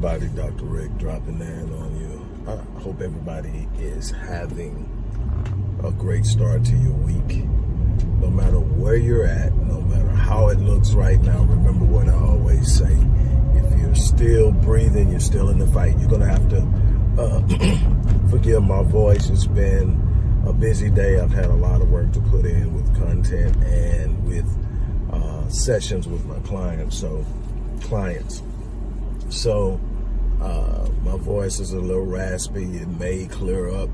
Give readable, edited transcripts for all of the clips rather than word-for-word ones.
everybody, Dr. Rick dropping in on you. I hope everybody is having a great start to your week. No matter where you're at, no matter how it looks right now, remember what I always say. If you're still breathing, you're still in the fight. You're going to have to forgive my voice. It's been a busy day. I've had a lot of work to put in with content and with sessions with my clients. So my voice is a little raspy. It may clear up.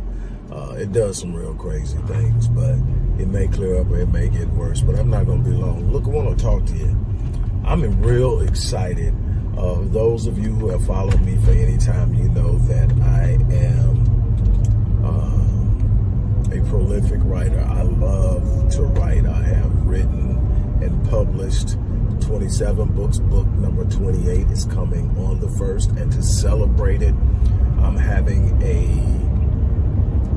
It does some real crazy things, but it may clear up or it may get worse. But I'm not going to be long. Look, I want to talk to you. I'm real excited. Those of you who have followed me for any time, you know that I am a prolific writer. I love to write. I have written and published 27 books. Book number 28 is coming on the 1st, and to celebrate it, I'm having a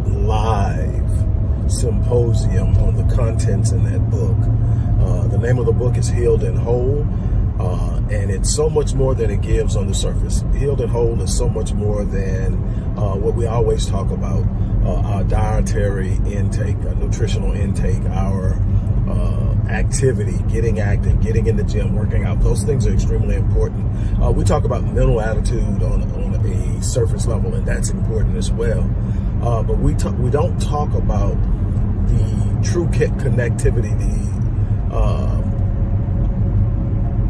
live symposium on the contents in that book. The name of the book is Healed and Whole, and it's so much more than it gives on the surface. Healed and Whole is so much more than what we always talk about, our dietary intake, our nutritional intake, our activity, getting active, getting in the gym, working out. Those things are extremely important. We talk about mental attitude on a surface level, and that's important as well. But we don't talk about the true connectivity,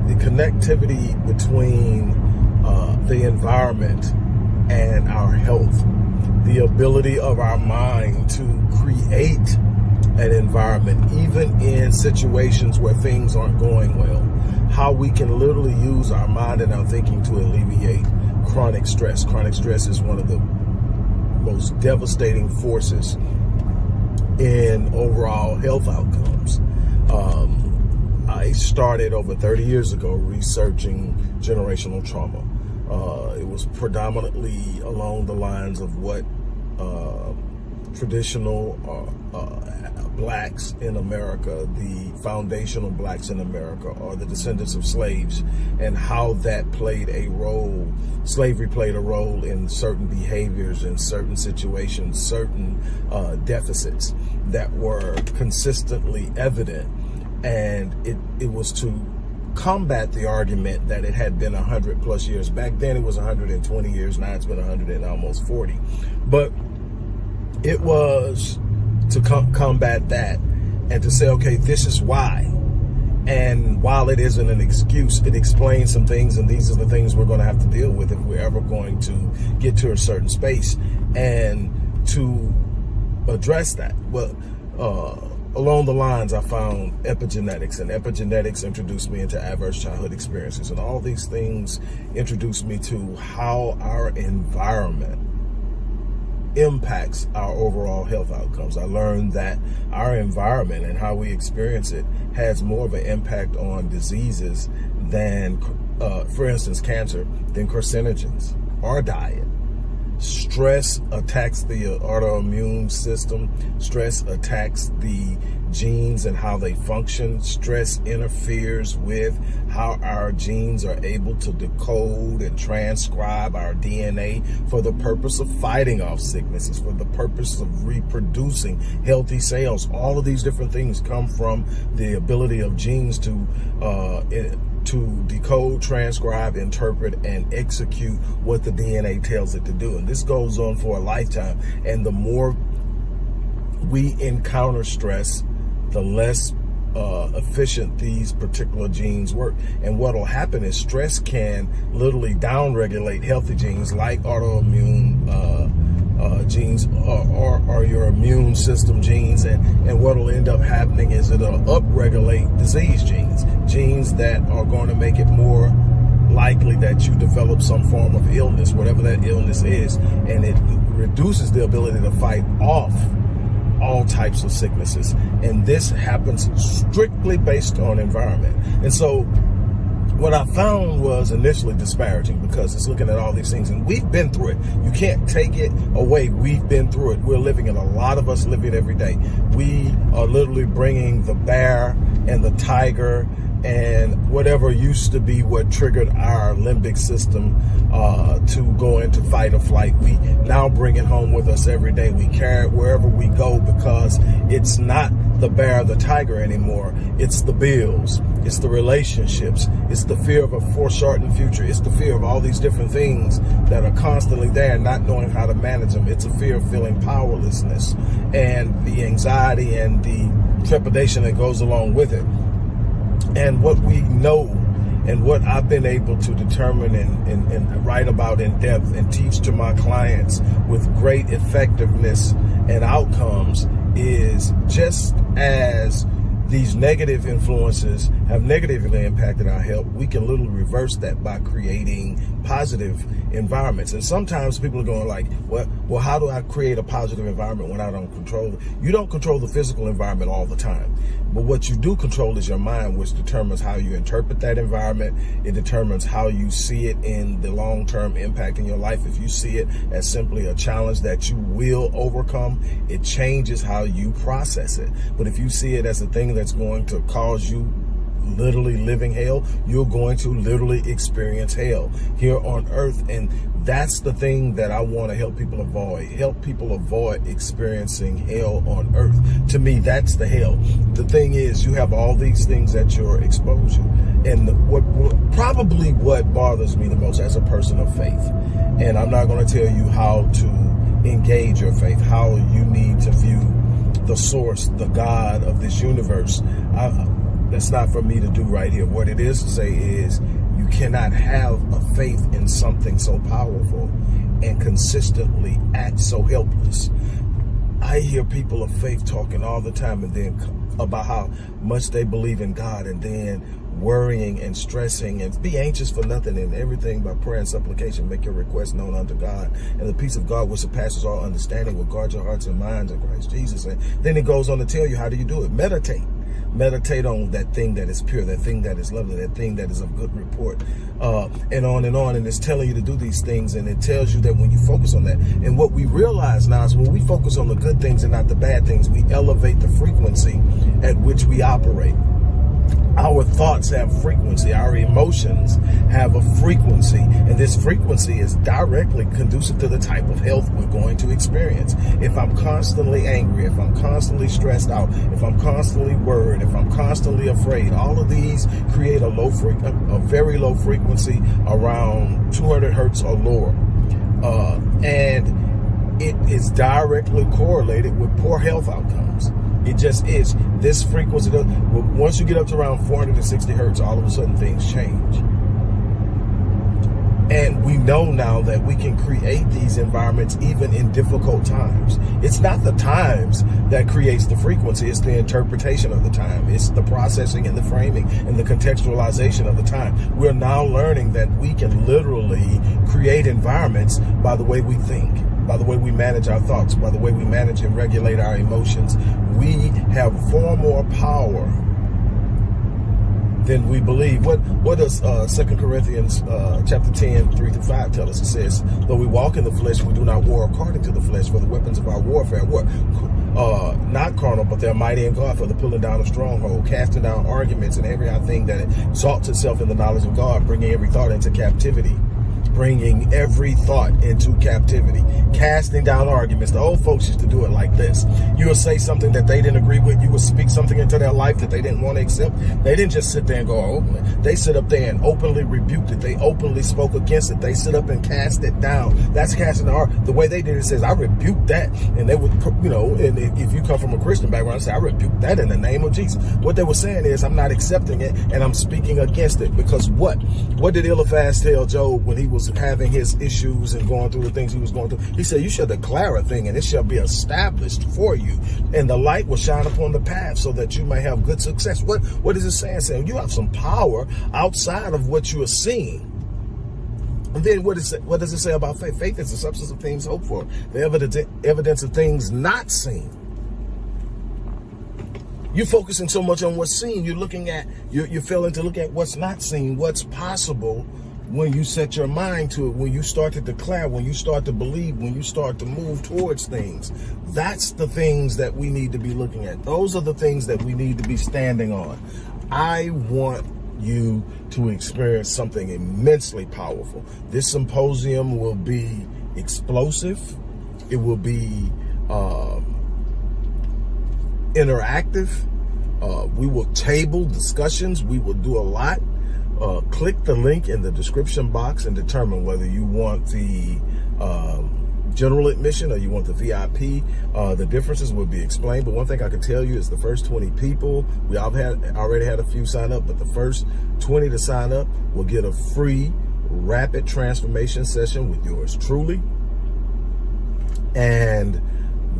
the connectivity between the environment and our health, the ability of our mind to create an environment, even in situations where things aren't going well, how we can literally use our mind and our thinking to alleviate chronic stress. Chronic stress is one of the most devastating forces in overall health outcomes. I started over 30 years ago researching generational trauma. It was predominantly along the lines of what traditional blacks in America, the foundational blacks in America, are the descendants of slaves, and how that played a role. Slavery played a role in certain behaviors, in certain situations, certain deficits that were consistently evident. And it was to combat the argument that it had been 100 plus years. Back then it was 120 years. Now it's been 100 and almost 40. But it was to combat that and to say, okay, this is why. And while it isn't an excuse, it explains some things, and these are the things we're going to have to deal with if we're ever going to get to a certain space. And to address that, well, along the lines, I found epigenetics, and epigenetics introduced me into adverse childhood experiences, and all these things introduced me to how our environment impacts our overall health outcomes. I learned that our environment and how we experience it has more of an impact on diseases than, for instance, cancer, than carcinogens or diet. Stress attacks the autoimmune system. Stress attacks the genes and how they function. Stress interferes with how our genes are able to decode and transcribe our DNA for the purpose of fighting off sicknesses, for the purpose of reproducing healthy cells. All of these different things come from the ability of genes to decode, transcribe, interpret, and execute what the DNA tells it to do. And this goes on for a lifetime. And the more we encounter stress, the less efficient these particular genes work. And what will happen is stress can literally downregulate healthy genes like autoimmune genes or your immune system genes, and what will end up happening is it'll upregulate disease genes that are going to make it more likely that you develop some form of illness, whatever that illness is, and it reduces the ability to fight off all types of sicknesses. And this happens strictly based on environment. And so what I found was initially disparaging, because it's looking at all these things, and we've been through it. You can't take it away. We've been through it. We're living it. A lot of us live it every day. We are literally bringing the bear and the tiger and whatever used to be what triggered our limbic system to go into fight or flight, we now bring it home with us every day. We carry it wherever we go, because it's not the bear or the tiger anymore. It's the bills, it's the relationships, it's the fear of a foreshortened future, it's the fear of all these different things that are constantly there, not knowing how to manage them. It's a fear of feeling powerlessness and the anxiety and the trepidation that goes along with it. And what we know, and what I've been able to determine and write about in depth and teach to my clients with great effectiveness and outcomes, is just as these negative influences have negatively impacted our health, we can literally reverse that by creating positive environments. And sometimes people are going like, well, how do I create a positive environment when I don't control it? You don't control the physical environment all the time. But what you do control is your mind, which determines how you interpret that environment. It determines how you see it in the long-term impact in your life. If you see it as simply a challenge that you will overcome, it changes how you process it. But if you see it as a thing that's going to cause you literally living hell, you're going to literally experience hell here on earth. And that's the thing that I want to help people avoid. Help people avoid experiencing hell on earth. To me, that's the hell. The thing is, you have all these things at your exposure. And what bothers me the most as a person of faith, and I'm not going to tell you how to engage your faith, how you need to view the source, the God of this universe. That's not for me to do right here. What it is to say is, you cannot have a faith in something so powerful and consistently act so helpless. I hear people of faith talking all the time, and then about how much they believe in God, and then worrying and stressing and be anxious for nothing, and everything by prayer and supplication make your request known unto God, and the peace of God which surpasses all understanding will guard your hearts and minds in Christ Jesus. And then it goes on to tell you, how do you do it? Meditate on that thing that is pure, that thing that is lovely, that thing that is of good report, and on and on. And it's telling you to do these things, and it tells you that when you focus on that, and what we realize now is when we focus on the good things and not the bad things, we elevate the frequency at which we operate. Our thoughts have frequency. Our emotions have a frequency. And this frequency is directly conducive to the type of health we're going to experience. If I'm constantly angry, if I'm constantly stressed out, if I'm constantly worried, if I'm constantly afraid, all of these create a very low frequency around 200 hertz or lower. And it is directly correlated with poor health outcomes. It just is. This frequency, once you get up to around 460 hertz, all of a sudden things change. And we know now that we can create these environments even in difficult times. It's not the times that creates the frequency, it's the interpretation of the time. It's the processing and the framing and the contextualization of the time. We're now learning that we can literally create environments by the way we think, by the way we manage our thoughts, by the way we manage and regulate our emotions. We have far more power than we believe. What does 2 Corinthians chapter 10, 3-5 tell us? It says, though we walk in the flesh, we do not war according to the flesh, for the weapons of our warfare are not carnal, but they're mighty in God for the pulling down of stronghold, casting down arguments and every thing that exalts itself in the knowledge of God, bringing every thought into captivity. Bringing every thought into captivity, casting down arguments. The old folks used to do it like this. You would say something that they didn't agree with. You would speak something into their life that they didn't want to accept. They didn't just sit there and go openly. They sit up there and openly rebuked it. They openly spoke against it. They sit up and cast it down. That's casting the argument. The way they did it says, I rebuke that. And they would, and if you come from a Christian background, say, I rebuke that in the name of Jesus. What they were saying is, I'm not accepting it and I'm speaking against it. Because what did Eliphaz tell Job when he was having his issues and going through the things he was going through? He said, you shall declare a thing and it shall be established for you, and the light will shine upon the path so that you may have good success. What is it saying? Saying you have some power outside of what you are seeing. And then what does it say about faith? Faith is the substance of things hoped for, the evidence of things not seen. You're focusing so much on what's seen, you're failing to look at what's not seen, what's possible when you set your mind to it, when you start to declare, when you start to believe, when you start to move towards things. That's the things that we need to be looking at. Those are the things that we need to be standing on. I want you to experience something immensely powerful. This symposium will be explosive. It will be interactive. We will table discussions. We will do a lot. Click the link in the description box and determine whether you want the general admission or you want the VIP. The differences will be explained, but one thing I can tell you is the first 20 people, we already had a few sign up, but the first 20 to sign up will get a free rapid transformation session with yours truly. And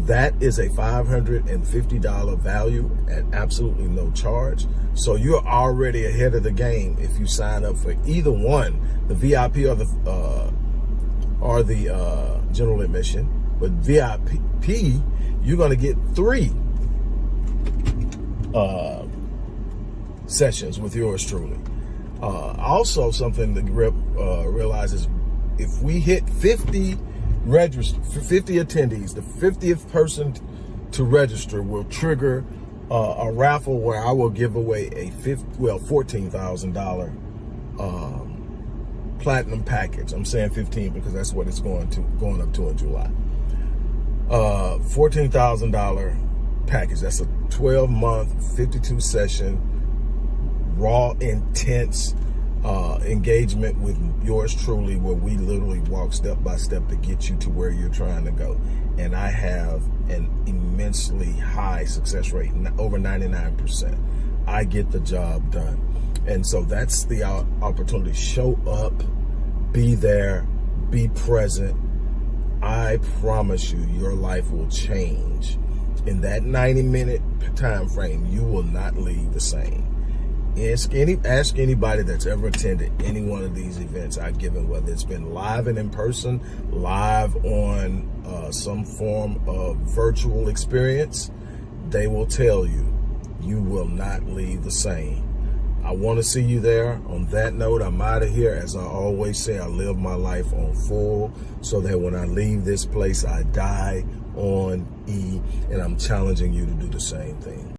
that is a $550 value at absolutely no charge. So you're already ahead of the game if you sign up for either one, the VIP or the general admission. But VIP, you're going to get 3 sessions with yours truly. Also, something to realize is if we hit 50 attendees, the 50th person to register will trigger a raffle where I will give away a $14,000 platinum package. I'm saying 15 because that's what it's going up to in July. $14,000 package. That's a 12-month, 52 session, raw, intense engagement with yours truly, where we literally walk step by step to get you to where you're trying to go. And I have an immensely high success rate, over 99%. I get the job done. And so that's the opportunity. Show up, be there, be present. I promise you, your life will change. In that 90-minute time frame, you will not leave the same. Ask anybody that's ever attended any one of these events I've given, whether it's been live and in person, live on some form of virtual experience, they will tell you, you will not leave the same. I want to see you there. On that note, I'm out of here. As I always say, I live my life on full so that when I leave this place, I die on E, and I'm challenging you to do the same thing.